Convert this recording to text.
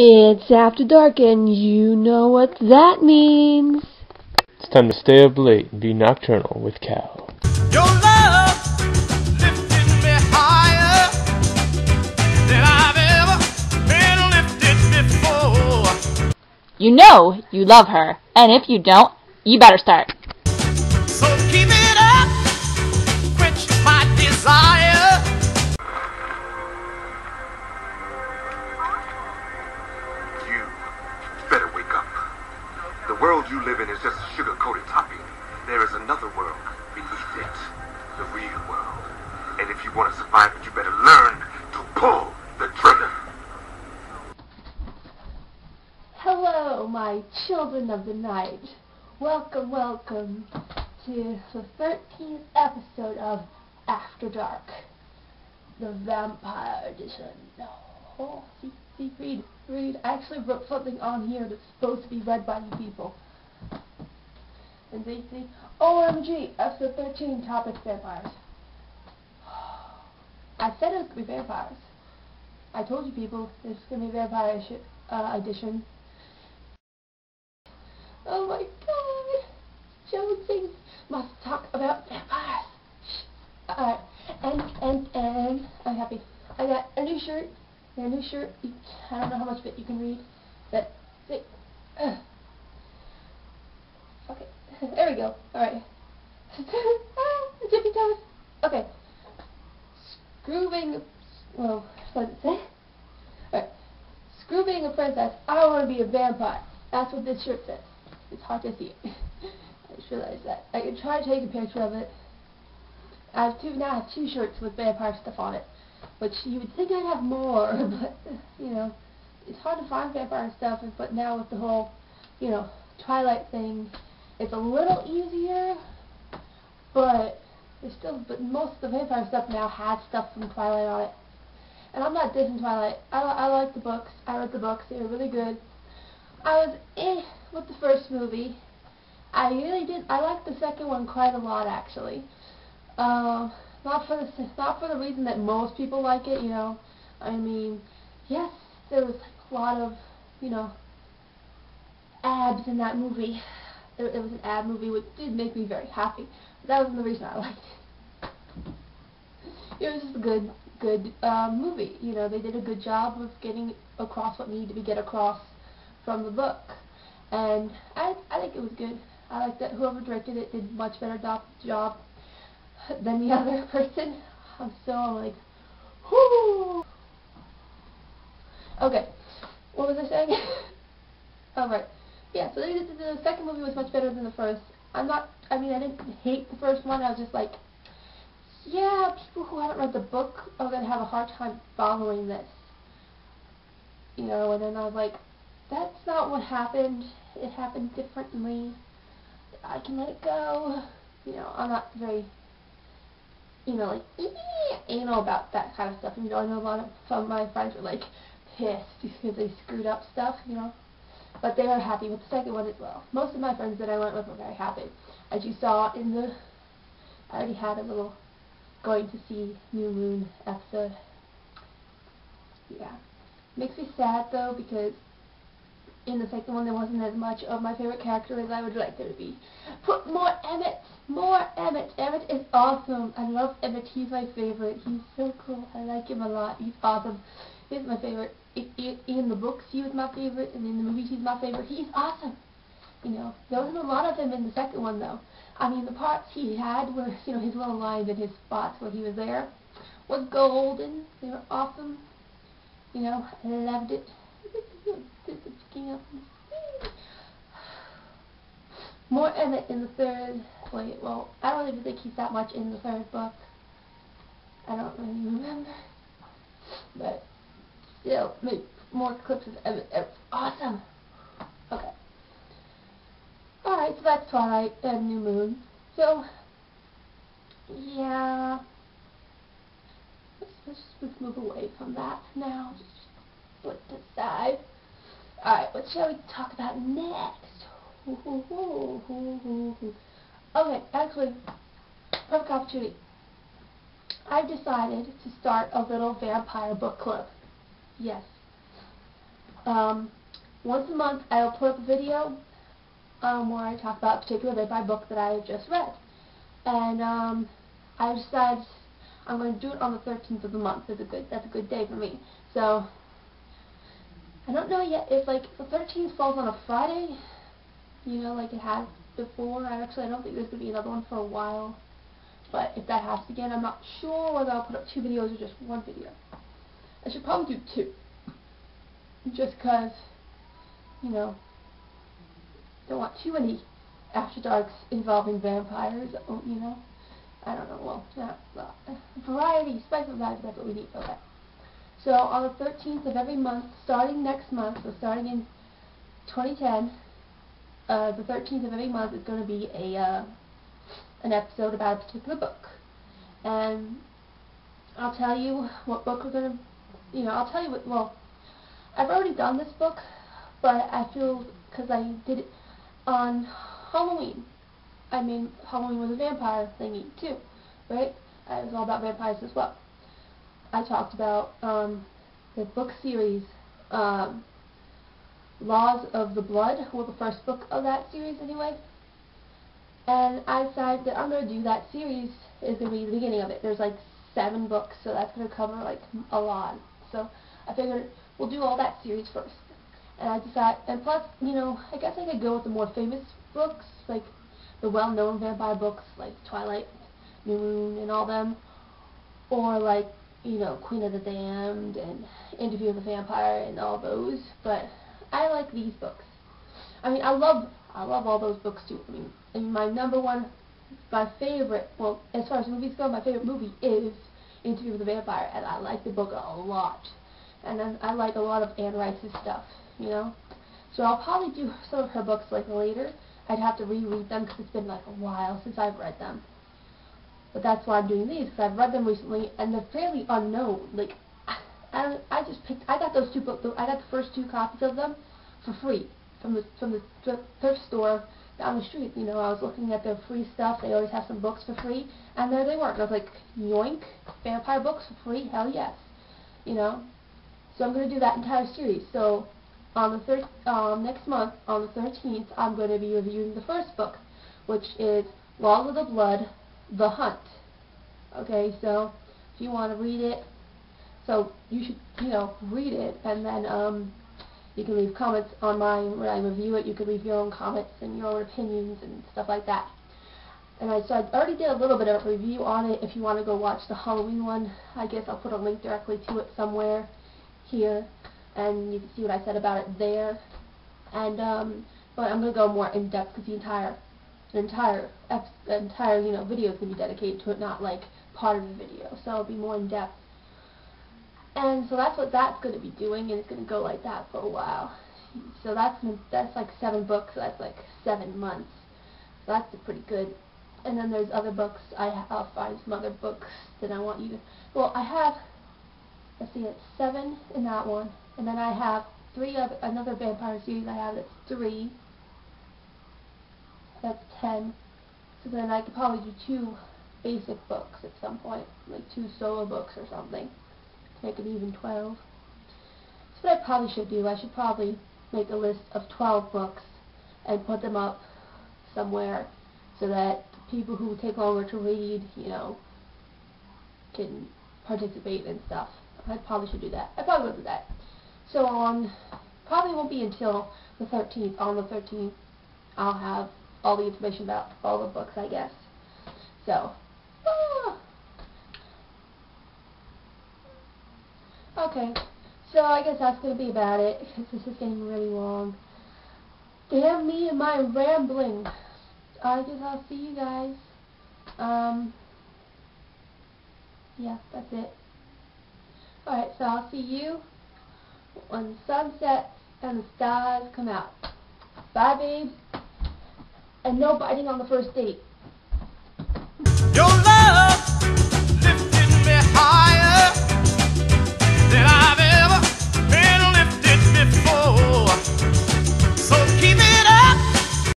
It's after dark and you know what that means. It's time to stay up late and be nocturnal with Cal. Your love lifted me higher than I've ever been lifted before. You know you love her, and if you don't, you better start. So keep it up, quench my desire. You better wake up. The world you live in is just a sugar-coated topping. There is another world beneath it, the real world. And if you want to survive it, you better learn to pull the trigger. Hello, my children of the night. Welcome, welcome to the 13th episode of After Dark, the Vampire Edition. Oh, see, read. I actually wrote something on here that's supposed to be read by you people. And see, OMG, episode 13, topic vampires. I said it was going to be vampires. I told you people, this is going to be Vampire Edition. Oh my god! Jonesy must talk about vampires. Alright, and I'm happy. I got a new shirt. I don't know how much of it you can read, but see. Okay, there we go. Alright. Jiffy toes. Okay. What did it say? Alright. Screw being a princess. I want to be a vampire. That's what this shirt says. It's hard to see it. I just realized that. I could try to take a picture of it. I have two shirts with vampire stuff on it, which you would think I'd have more, but, you know, it's hard to find vampire stuff, but now with the whole, you know, Twilight thing, it's a little easier, but most of the vampire stuff now has stuff from Twilight on it. And I'm not dissing Twilight. I like the books. I read the books. They were really good. I was with the first movie. I really did. I liked the second one quite a lot, actually. Not for the reason that most people like it, you know. I mean, yes, there was like a lot of, you know, abs in that movie. There was an ab movie, which did make me very happy. But that wasn't the reason I liked it. It was just a good movie. You know, they did a good job of getting across what needed to be get across from the book, and I think it was good. I like that whoever directed it did much better job than the other person. I'm like, whoo. Okay, what was I saying? Oh right, yeah. So the second movie was much better than the first. I didn't hate the first one. I was just like, yeah, people who haven't read the book are gonna have a hard time following this. You know, and then I was like, that's not what happened. It happened differently. I can let it go. You know, I'm not very, you know, like, anal about that kind of stuff. You know, I know a lot of some of my friends were like pissed because they screwed up stuff, you know. But they were happy with the second one as well. Most of my friends that I went with were very happy. As you saw in the, I already had a little going to see New Moon episode. Yeah. Makes me sad though, because in the second one there wasn't as much of my favorite character as I would like there to be. Put more Emmett! More Emmett! Emmett is awesome! I love Emmett. He's my favorite. He's so cool. I like him a lot. He's awesome. He's my favorite. In the books he was my favorite, and in the movies he's my favorite. He's awesome! You know, there wasn't a lot of him in the second one though. I mean, the parts he had were, you know, his little lines and his spots where he was there was golden. They were awesome. You know, I loved it. More Emmett in the third. Well, I don't even think he's that much in the third book. I don't really remember. But still, more clips of Emmett. Emmett's awesome. Okay. Alright, so that's Twilight and New Moon. So, yeah. Let's move away from that now. Just put it aside. Alright, what shall we talk about next? Okay, actually, perfect opportunity. I've decided to start a little vampire book club. Yes. Once a month I will put up a video where I talk about a particular vampire book that I have just read. And I decided I'm going to do it on the 13th of the month. That's a good day for me. So I don't know yet if like the 13th falls on a Friday, you know, like it has before. I don't think there's going to be another one for a while. But if that happens again, I'm not sure whether I'll put up 2 videos or just 1 video. I should probably do 2. Just because, you know, don't want too many After Darks involving vampires, you know. I don't know, well, variety, spice of life, that's what we need for that. So on the 13th of every month, starting next month, so starting in 2010, the 13th of every month is going to be an episode about a particular book. And I'll tell you what book we're going to, you know, I'll tell you what, well, I've already done this book, but I feel, because I did it on Halloween. I mean, Halloween was a vampire thingy, too, right? It was all about vampires as well. I talked about the book series, Laws of the Blood, well, the first book of that series anyway. And I decided that I'm going to do that series, is going to be the beginning of it. There's like 7 books, so that's going to cover like a lot. So I figured we'll do all that series first. And I decided, and plus, you know, I guess I could go with the more famous books, like the well-known vampire books, like Twilight, New Moon, and all them. Or like, you know, Queen of the Damned, and Interview with the Vampire, and all those. But I like these books. I mean, I love all those books too. I mean, my number one, my favorite, well, as far as movies go, my favorite movie is Interview with the Vampire, and I like the book a lot. And then I like a lot of Anne Rice's stuff, you know. So I'll probably do some of her books like later. I'd have to reread them because it's been like a while since I've read them. But that's why I'm doing these, because I've read them recently, and they're fairly unknown. Like, I got those 2 books, I got the first 2 copies of them for free from the thrift store down the street. You know, I was looking at their free stuff. They always have some books for free, and there they were. And I was like, yoink, vampire books for free? Hell yes. You know? So I'm going to do that entire series. So on the next month, on the 13th, I'm going to be reviewing the first book, which is Laws of the Blood, The Hunt. Okay, so if you want to read it, so you should, you know, read it, and then you can leave comments on mine when I review it. You can leave your own comments and your own opinions and stuff like that. And so I already did a little bit of a review on it. If you want to go watch the Halloween one, I guess I'll put a link directly to it somewhere here, and you can see what I said about it there. And but I'm going to go more in depth because the entire you know, video is going to be dedicated to it, not like part of the video. So it'll be more in depth. And so that's what that's going to be doing, and it's going to go like that for a while. So that's like 7 books, so that's like 7 months. So that's pretty good. And then there's other books. I'll find some other books that I want you to, well, I have, let's see, it's 7 in that one, and then I have 3 of another vampire series I have that's 3. That's 10. So then I could probably do 2 basic books at some point, like 2 solo books or something. Make it even 12. That's what I probably should do. I should probably make a list of 12 books and put them up somewhere so that people who take longer to read, you know, can participate and stuff. I probably should do that. I probably will do that. So probably won't be until the 13th. On the 13th, I'll have all the information about all the books, I guess. So, okay, so I guess that's going to be about it, because this is getting really long. Damn me and my rambling. I guess I'll see you guys. Yeah, that's it. Alright, so I'll see you when the sun sets and the stars come out. Bye, babes. And no biting on the first date. Your